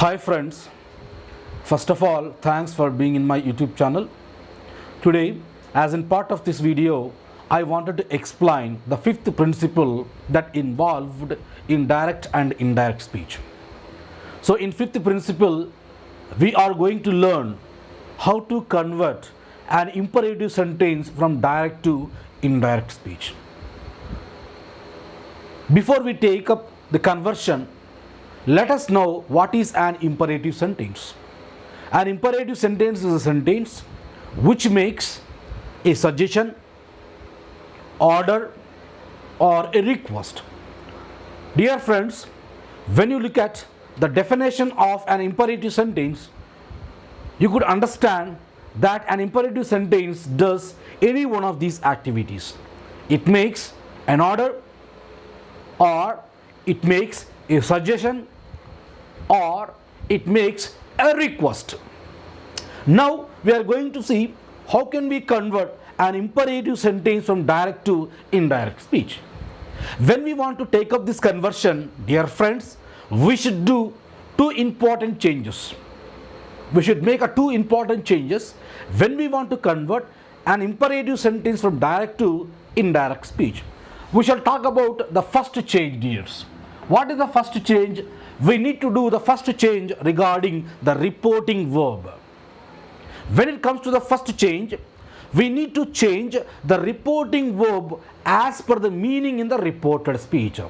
Hi friends, first of all thanks for being in my YouTube channel. Today, as in part of this video, I wanted to explain the fifth principle that involved in direct and indirect speech. So in fifth principle, we are going to learn how to convert an imperative sentence from direct to indirect speech. Before we take up the conversion, let us know what is an imperative sentence. An imperative sentence is a sentence which makes a suggestion, order, or a request. Dear friends, when you look at the definition of an imperative sentence, you could understand that an imperative sentence does any one of these activities. It makes an order, or it makes a suggestion, or it makes a request. Now we are going to see how can we convert an imperative sentence from direct to indirect speech. When we want to take up this conversion, dear friends, we should do two important changes. We should make two important changes when we want to convert an imperative sentence from direct to indirect speech. We shall talk about the first change, dears. What is the first change? We need to do the first change regarding the reporting verb. When it comes to the first change, we need to change the reporting verb as per the meaning in the reported speech.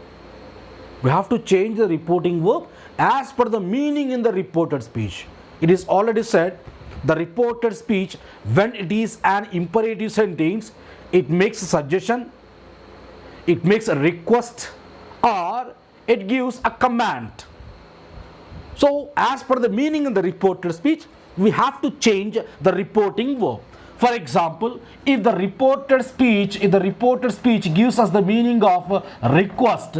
We have to change the reporting verb as per the meaning in the reported speech. It is already said, the reported speech, when it is an imperative sentence, it makes a suggestion, it makes a request, or it gives a command. So as per the meaning in the reported speech, we have to change the reporting verb. For example, if the reported speech gives us the meaning of request,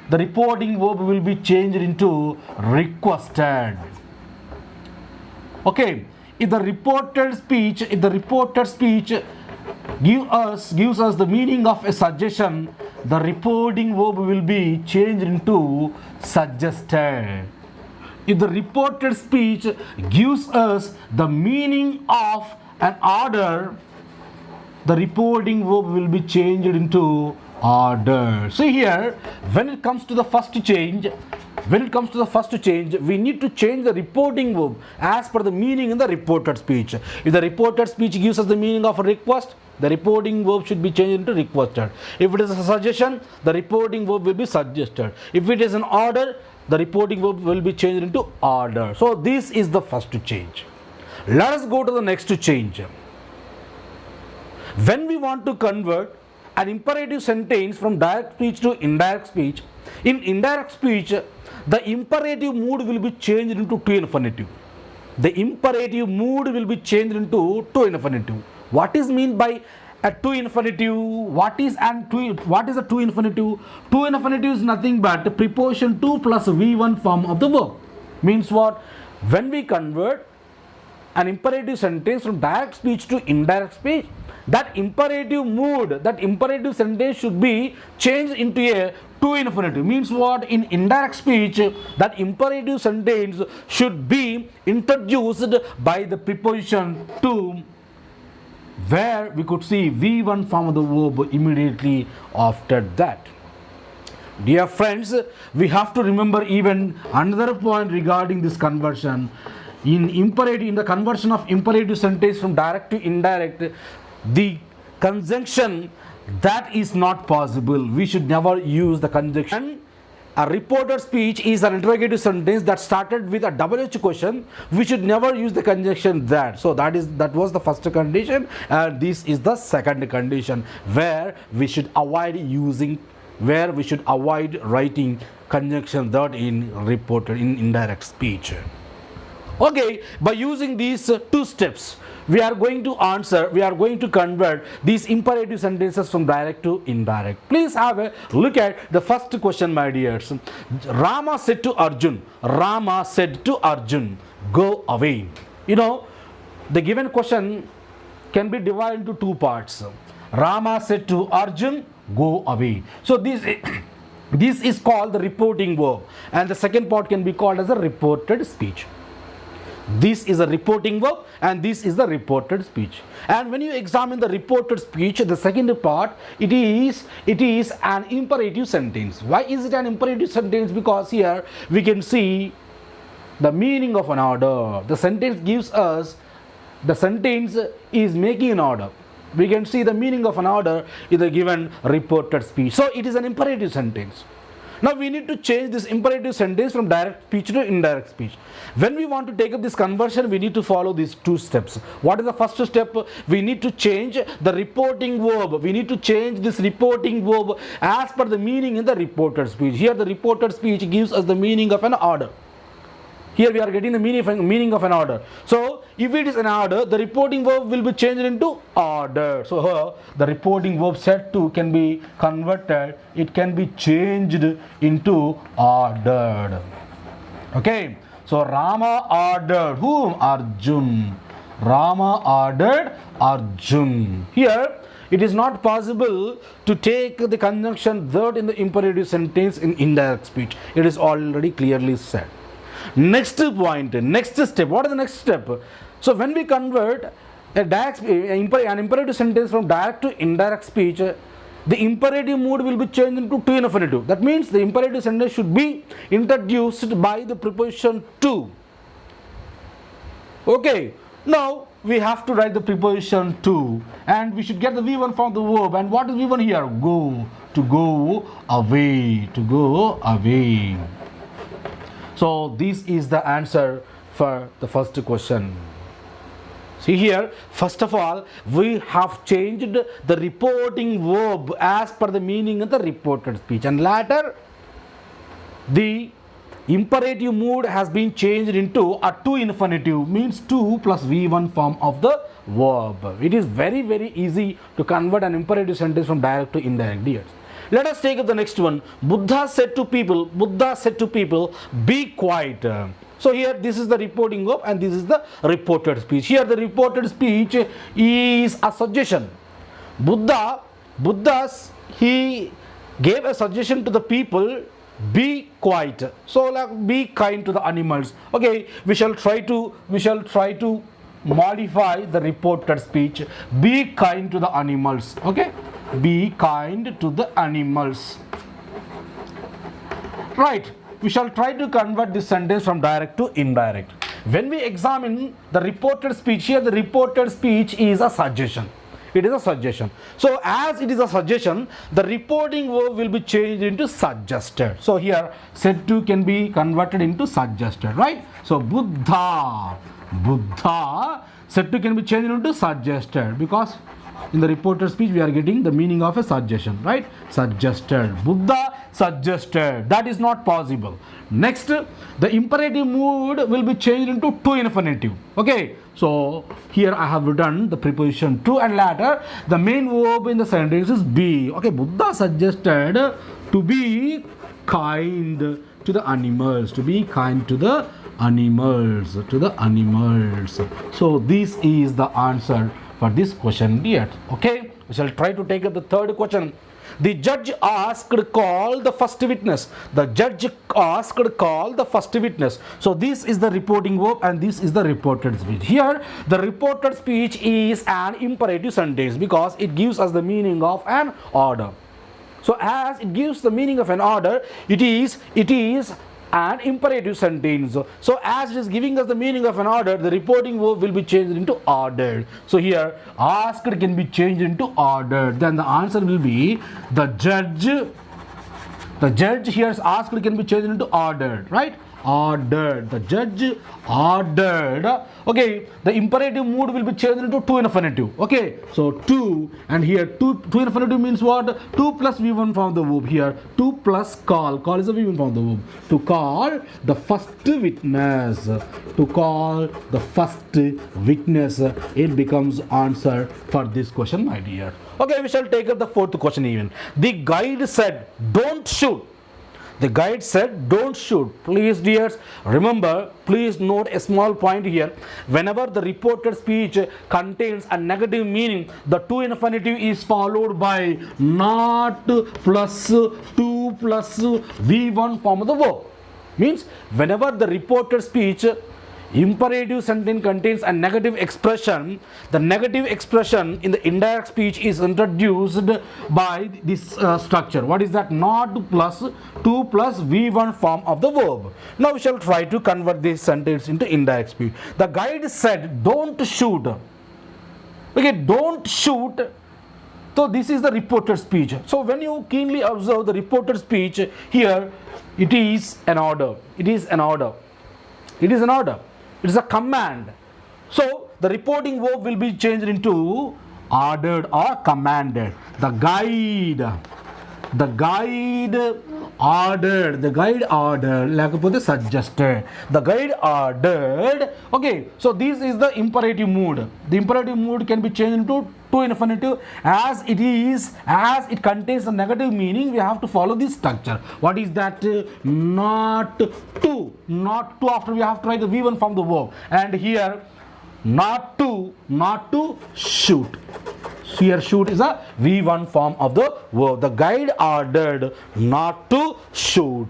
the reporting verb will be changed into requested. Okay, if the reported speech gives us the meaning of a suggestion, the reporting verb will be changed into suggested. If the reported speech gives us the meaning of an order, the reporting verb will be changed into order. See here, when it comes to the first change, we need to change the reporting verb as per the meaning in the reported speech. If the reported speech gives us the meaning of a request, the reporting verb should be changed into requested. If it is a suggestion, the reporting verb will be suggested. If it is an order, the reporting verb will be changed into order. So this is the first change. Let us go to the next change. When we want to convert an imperative sentence from direct speech to indirect speech, in indirect speech, the imperative mood will be changed into to infinitive. The imperative mood will be changed into to infinitive. What is meant by a to infinitive? What is a to infinitive? To infinitive is nothing but preposition to plus V1 form of the verb. Means what? When we convert an imperative sentence from direct speech to indirect speech, that imperative mood, that imperative sentence should be changed into a to infinitive. Means what? In indirect speech, that imperative sentence should be introduced by the preposition to, where we could see V1 form of the verb immediately after that. Dear friends, we have to remember even another point regarding this conversion. In the conversion of imperative sentence from direct to indirect, the conjunction, that is not possible. We should never use the conjunction. A reported speech is an interrogative sentence that started with a WH question. We should never use the conjunction that. So that was the first condition, and this is the second condition, where we should avoid writing conjunction that in reported in indirect speech. Okay, by using these two steps, we are going to convert these imperative sentences from direct to indirect. Please have a look at the first question, my dears. Rama said to Arjun, go away. You know, the given question can be divided into two parts. Rama said to Arjun, go away. So this This is called the reporting verb, and the second part can be called as a reported speech. This is a reporting verb and this is the reported speech. And when you examine the reported speech, the second part, it is an imperative sentence. Why is it an imperative sentence? Because here we can see the meaning of an order. The sentence gives us, the sentence is making an order. We can see the meaning of an order in the given reported speech. So it is an imperative sentence. Now we need to change this imperative sentence from direct speech to indirect speech. When we want to take up this conversion, we need to follow these two steps. What is the first step? We need to change the reporting verb. We need to change this reporting verb as per the meaning in the reported speech. Here the reported speech gives us the meaning of an order. Here we are getting the meaning of an order. So if it is an order, the reporting verb will be changed into order. So here the reporting verb said to can be converted. It can be changed into ordered. Okay. So Rama ordered whom? Arjun. Rama ordered Arjun. Here it is not possible to take the conjunction that in the imperative sentence in indirect speech. It is already clearly said. Next point, next step. What is the next step? So when we convert an imperative sentence from direct to indirect speech, the imperative mood will be changed into to infinitive. That means the imperative sentence should be introduced by the preposition to. Okay, now we have to write the preposition to, and we should get the V1 from the verb. And what is V1 here? Go, to go away, to go away. So this is the answer for the first question. See here, first of all, we have changed the reporting verb as per the meaning of the reported speech, and later the imperative mood has been changed into a to infinitive, means to plus V1 form of the verb. It is very easy to convert an imperative sentence from direct to indirect, dears. Let us take up the next one. Buddha said to people, be quiet. So here this is the reporting verb and this is the reported speech. Here the reported speech is a suggestion. Buddha, he gave a suggestion to the people, be quiet. So like be kind to the animals. Okay, we shall try to modify the reported speech. Be kind to the animals. Okay, be kind to the animals. Right, we shall try to convert this sentence from direct to indirect. When we examine the reported speech, here the reported speech is a suggestion. It is a suggestion. So as it is a suggestion, the reporting verb will be changed into suggested. So here said to can be converted into suggested, right? So Buddha said to can be changed into suggested, because in the reported speech we are getting the meaning of a suggestion, right? Suggested. Buddha suggested. That is not possible. Next, the imperative mood will be changed into to infinitive. Okay, so here I have written the preposition to, and later the main verb in the sentence is be. Okay, Buddha suggested to be kind to the animals, to be kind to the animals, So this is the answer for this question, dear. Okay, we shall try to take up the third question. The judge asked, call the first witness. The judge asked, call the first witness. So this is the reporting verb and this is the reported speech. Here the reported speech is an imperative sentence because it gives us the meaning of an order. So as it gives the meaning of an order, it is an imperative sentence. So as it is giving us the meaning of an order, the reporting verb will be changed into ordered. So here asked can be changed into ordered. Then the answer will be the judge. The judge here is asked can be changed into ordered, right? Ordered. The judge ordered. Okay, the imperative mood will be changed into to infinitive. Okay, so to, and here to infinitive means what? To plus V1 from the verb. Here to plus call. Call is a V1 from the verb. To call the first witness. To call the first witness. It becomes answer for this question, my dear. Okay, we shall take up the fourth question even. The guide said, don't shoot. The guide said, don't shoot. Please, dears, remember, please note a small point here. Whenever the reported speech contains a negative meaning, the to infinitive is followed by not plus, to plus V1 form of the verb. Means whenever the reported speech imperative sentence contains a negative expression, the negative expression in the indirect speech is introduced by this structure. What is that? Not plus 2 plus V1 form of the verb. Now we shall try to convert this sentence into indirect speech. The guide said, don't shoot. Okay, don't shoot. So this is the reported speech. So when you keenly observe the reported speech here, it is an order. It is an order. It is an order. It is a command. So the reporting verb will be changed into ordered or commanded. The guide ordered, లేకపోతే suggested, the guide ordered. Okay, so this is the imperative mood. The imperative mood can be changed into to infinitive as it contains a negative meaning. We have to follow this structure. What is that? Not to after we have to write the V1 from the verb, and here not to shoot. Here shoot is a V1 form of the verb. The guide ordered not to shoot.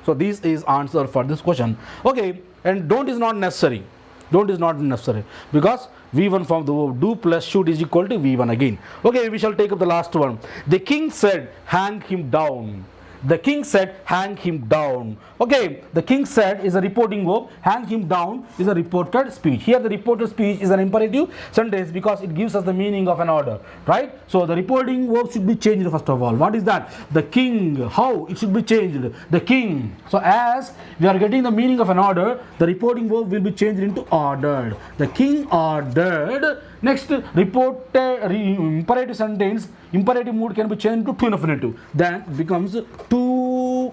So this is answer for this question. Okay, and don't is not necessary. Don't is not necessary because V1 form of the verb do plus shoot is equal to V1 again. Okay, we shall take up the last one. The king said, hang him down. The king said, hang him down. Okay, the king said is a reporting verb. Hang him down is a reported speech. Here the reported speech is an imperative sentence because it gives us the meaning of an order, right? So the reporting verb should be changed first of all. What is that? The king. How it should be changed? The king. So as we are getting the meaning of an order, the reporting verb will be changed into ordered. The king ordered. Next, imperative sentence, imperative mood can be changed to infinitive. Then it becomes to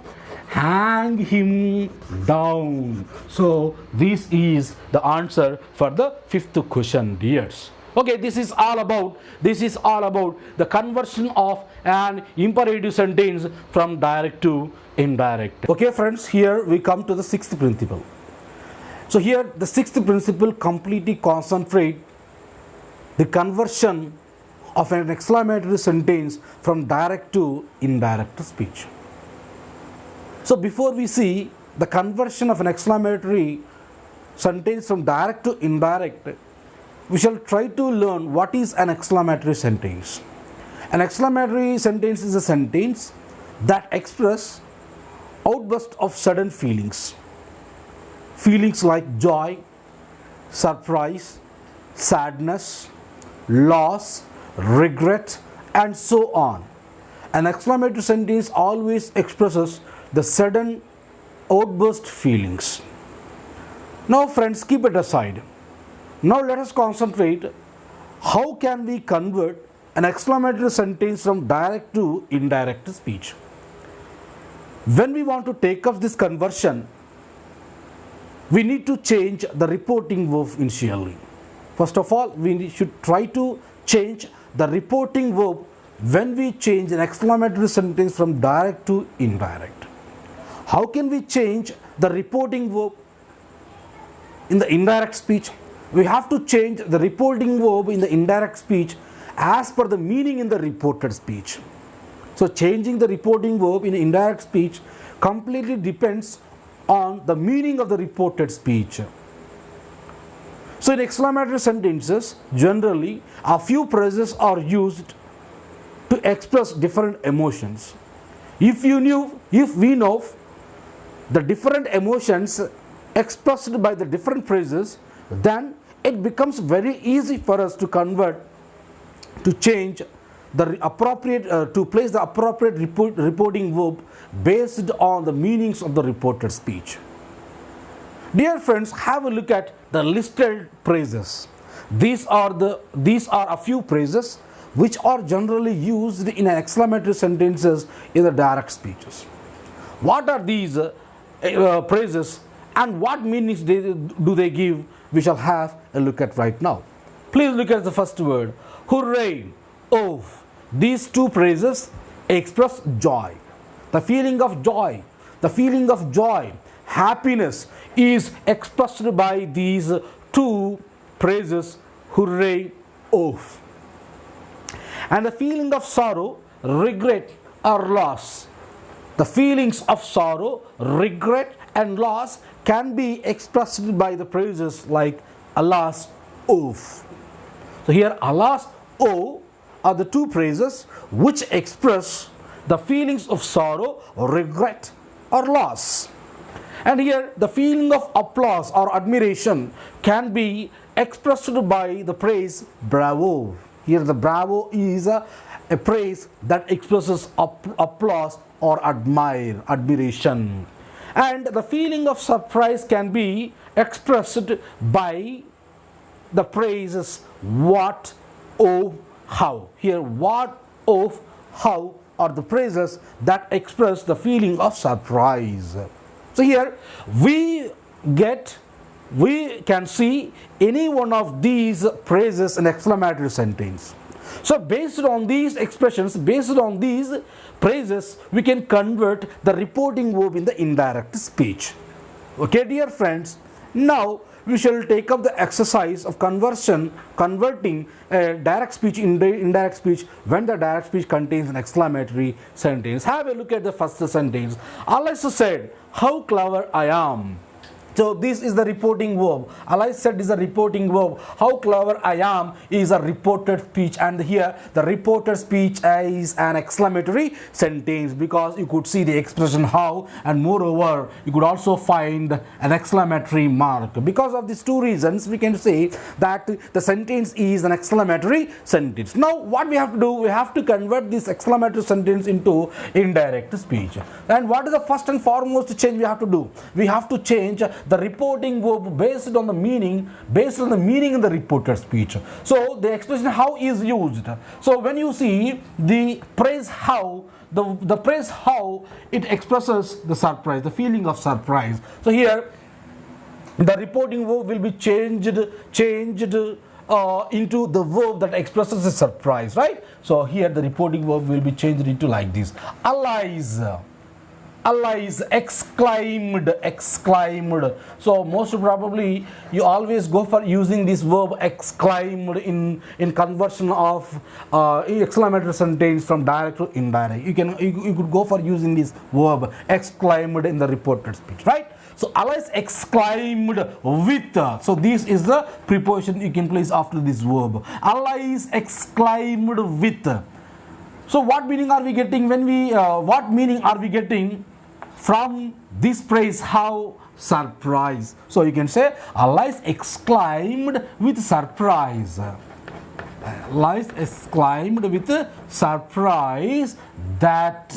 hang him down. So this is the answer for the fifth question, dears. Okay, this is all about the conversion of an imperative sentence from direct to indirect. Okay, friends, here we come to the sixth principle. So here the sixth principle completely concentrate the conversion of an exclamatory sentence from direct to indirect speech. So before we see the conversion of an exclamatory sentence from direct to indirect, we shall try to learn what is an exclamatory sentence. An exclamatory sentence is a sentence that expresses outburst of sudden feelings. Feelings like joy, surprise, sadness, loss, regret, and so on. An exclamatory sentence always expresses the sudden outburst feelings. Now friends, keep it aside. Now let us concentrate how can we convert an exclamatory sentence from direct to indirect speech. When we want to take up this conversion, we need to change the reporting verb initially. First of all, we should try to change the reporting verb when we change an exclamatory sentence from direct to indirect. How can we change the reporting verb in the indirect speech? We have to change the reporting verb in the indirect speech as per the meaning in the reported speech. So changing the reporting verb in the indirect speech completely depends on the meaning of the reported speech. So in exclamatory sentences, generally a few phrases are used to express different emotions. If we know the different emotions expressed by the different phrases, then it becomes very easy for us to convert, to change the appropriate, to place the appropriate reporting verb based on the meanings of the reported speech. Dear friends, have a look at the listed phrases. These are a few phrases which are generally used in exclamatory sentences in the direct speeches. What are these phrases and what meanings do they give? We shall have a look at right now. Please look at the first word, hooray, oh. These two phrases express joy. The feeling of joy, happiness is expressed by these two phrases, hooray, oh. And the feeling of sorrow, regret or loss The feelings of sorrow, regret, and loss can be expressed by the phrases like alas, oof. So here alas, oh are the two phrases which express the feelings of sorrow, regret, or loss. And here the feeling of applause or admiration can be expressed by the phrase bravo. Here the bravo is a praise that expresses applause or admiration. And the feeling of surprise can be expressed by the phrases what, oh, how. Here what, oh, how are the phrases that express the feeling of surprise. So here we can see any one of these phrases in exclamatory sentence. So based on these expressions, based on these phrases, we can convert the reporting verb in the indirect speech. Okay, dear friends, now we shall take up the exercise of converting a direct speech into indirect speech when the direct speech contains an exclamatory sentence. Have a look at the first sentence. Alice said, "How clever I am." So this is the reporting verb. Alice said is a reporting verb. How clever I am is a reported speech, and here the reported speech is an exclamatory sentence because you could see the expression how, and moreover you could also find an exclamatory mark. Because of these two reasons we can say that the sentence is an exclamatory sentence. Now what we have to do, we have to convert this exclamatory sentence into indirect speech. And what is the first and foremost change we have to do? We have to change the reporting verb based on the meaning in the reported speech. So the expression how is used. So when you see the phrase how, the phrase how, it expresses the surprise, the feeling of surprise. So here the reporting verb will be changed into the verb that expresses the surprise, right? So here the reporting verb will be changed into like this: Alice exclaimed. So most probably you always go for using this verb exclaimed in conversion of exclamatory sentence from direct to indirect. You could go for using this verb exclaimed in the reported speech, right? So Alice exclaimed with. So this is the preposition you can place after this verb. Alice exclaimed with. So what meaning are we getting from this phrase how? Surprise. So you can say Alice exclaimed with surprise. Alice exclaimed with surprise. That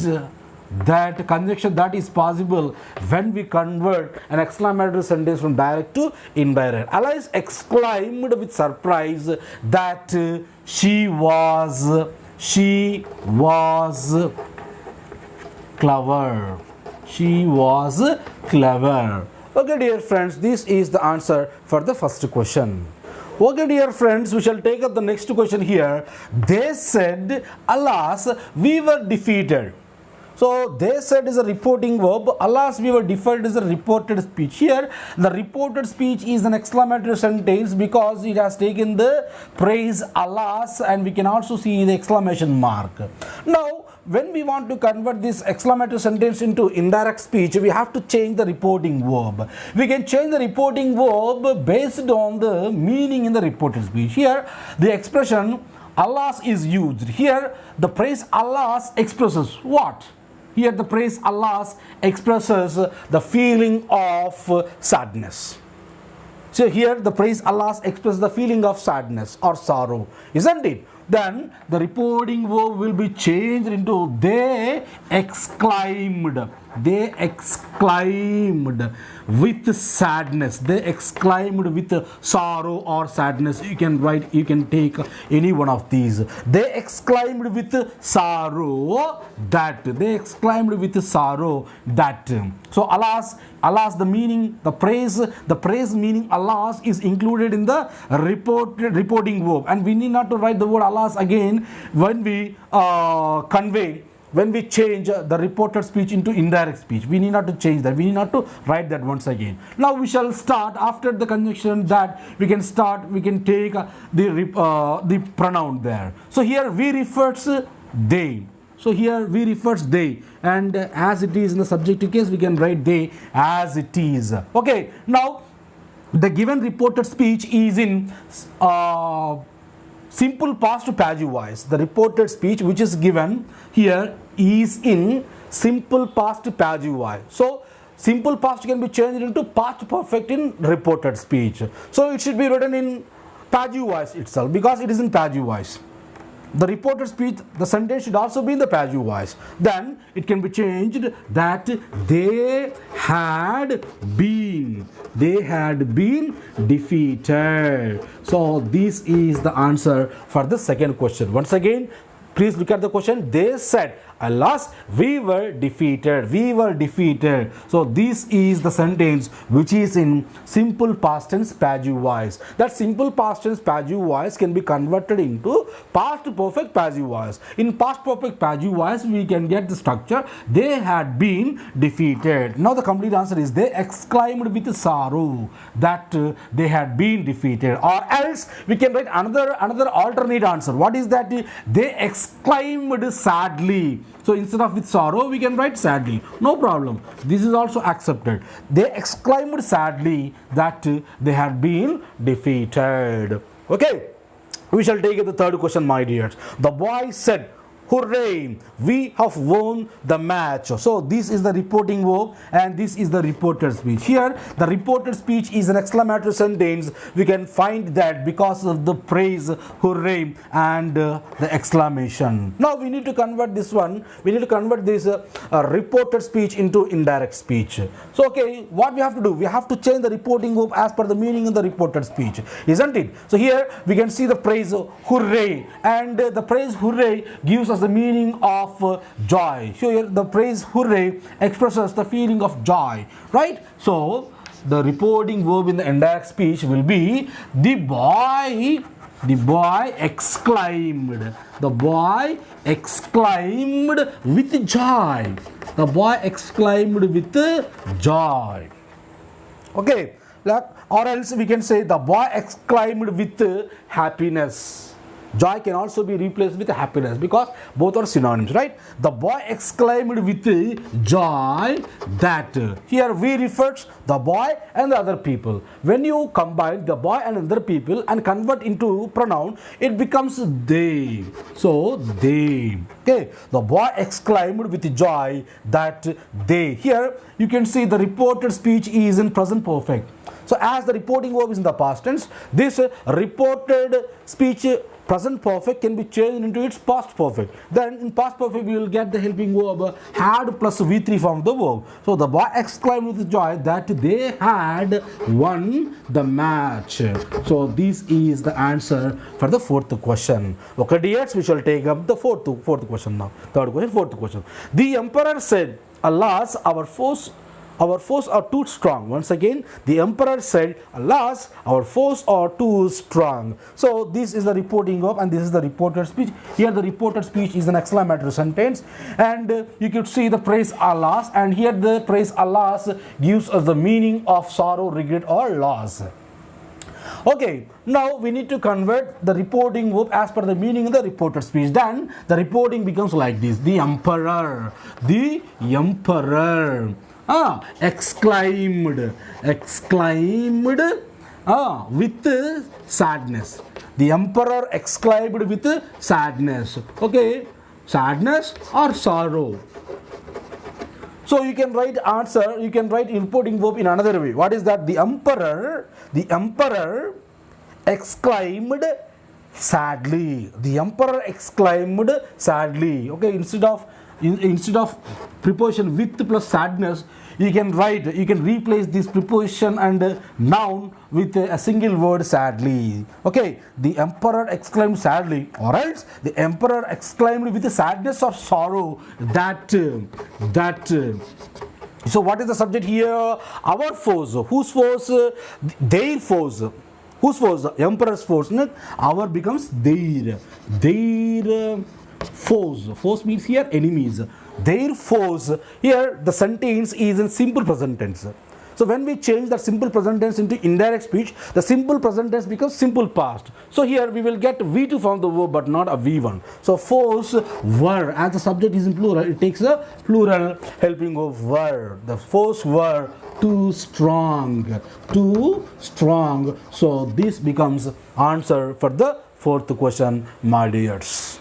conjunction that is possible when we convert an exclamatory sentence from direct to indirect. Alice exclaimed with surprise that she was clever. She was clever. Okay, dear friends, this is the answer for the first question. Okay, dear friends, we shall take up the next question here. They said, alas, we were defeated. So they said is a reporting verb. Alas, we were defeated is a reported speech. Here, the reported speech is an exclamatory sentence because it has taken the phrase alas, and we can also see the exclamation mark. Now, when we want to convert this exclamatory sentence into indirect speech, we have to change the reporting verb. We can change the reporting verb based on the meaning in the reported speech. Here, the expression alas is used. Here, the phrase alas expresses what? Here, the phrase alas expresses the feeling of sadness. So here, the phrase alas expresses the feeling of sadness or sorrow, isn't it? Then the reporting verb will be changed into they exclaimed. They exclaimed with sadness. They exclaimed with sorrow or sadness. You can take any one of these. They exclaimed with sorrow that. They exclaimed with sorrow that. So alas, the meaning, the praise meaning alas is included in the reporting verb, and we need not to write the word alas again when we when we change the reported speech into indirect speech. We need not to change that. We need not to write that once again. Now we shall start after the conjunction that we can take the pronoun there. So here we refers they. So here we refers they, and as it is in the subjective case, we can write they as it is. Okay, now the given reported speech is in simple past passive voice. The reported speech which is given here is in simple past passive voice. So simple past can be changed into past perfect in reported speech. So it should be written in passive voice itself because it is in passive voice. The reported speech, the sentence should also be in the passive voice. Then it can be changed that they had been defeated. So this is the answer for the second question. Once again, please look at the question. They said, alas, we were defeated. So this is the sentence which is in simple past tense passive voice. That simple past tense passive voice can be converted into past perfect passive voice. In past perfect passive voice, we can get the structure, they had been defeated. Now the complete answer is they exclaimed with sorrow that they had been defeated. Or else we can write another alternate answer. What is that? They exclaimed sadly. So instead of with sorrow, we can write sadly. No problem. This is also accepted. They exclaimed sadly that they had been defeated. Okay. We shall take the third question, my dears. The boy said, hooray, we have won the match. So this is the reporting verb and this is the reported speech. Here the reported speech is an exclamatory sentence. We can find that because of the praise hooray and the exclamation. Now we need to convert this one. We need to convert this reported speech into indirect speech. So okay, what we have to do? We have to change the reporting verb as per the meaning in the reported speech, isn't it? So here we can see the praise hooray, and the praise hooray gives us the meaning of joy. So here the phrase hooray expresses the feeling of joy, right? So the reporting verb in the indirect speech will be the boy exclaimed. The boy exclaimed with joy. The boy exclaimed with joy. Okay, or else we can say the boy exclaimed with happiness. Joy can also be replaced with happiness because both are synonyms, right? The boy exclaimed with joy that. Here we refers the boy and the other people. When you combine the boy and other people and convert into pronoun, it becomes they. So they. Okay. The boy exclaimed with joy that they. Here you can see the reported speech is in present perfect. So as the reporting verb is in the past tense, this reported speech present perfect can be changed into its past perfect. Then in past perfect we will get the helping verb had plus V3 form of the verb. So the boy exclaimed with joy that they had won the match. So this is the answer for the fourth question. Okay dears, we shall take up the fourth question now. Third question, fourth question. The emperor said, alas, our foes are too strong. Once again, the emperor said, alas, our foes are too strong. So this is the reporting verb and this is the reported speech. Here the reported speech is an exclamatory sentence, and you could see the phrase alas, and here the phrase alas gives us the meaning of sorrow, regret or loss. Okay, now we need to convert the reporting verb as per the meaning in the reported speech. Then the reporting becomes like this. The emperor exclaimed with sadness. The emperor exclaimed with sadness. Okay, sadness or sorrow. So you can write answer, you can write reporting verb in another way. What is that? The emperor exclaimed sadly. The emperor exclaimed sadly. Okay, instead of preposition with plus sadness, you can replace this preposition and noun with a single word sadly. Okay, the emperor exclaimed sadly, or else the emperor exclaimed with sadness or sorrow that. So what is the subject here? Our foes. Whose foes? Their foes. Whose foes? Emperor's foes. Our becomes their. Their foes. Foes means here enemies. Their foes. Here the sentence is in simple present tense. So when we change the simple present tense into indirect speech, the simple present tense becomes simple past. So here we will get V2 from the verb but not a V1. So force were, as the subject is in plural, it takes a plural helping of were. The force were too strong. Too strong. So this becomes answer for the fourth question, my dears.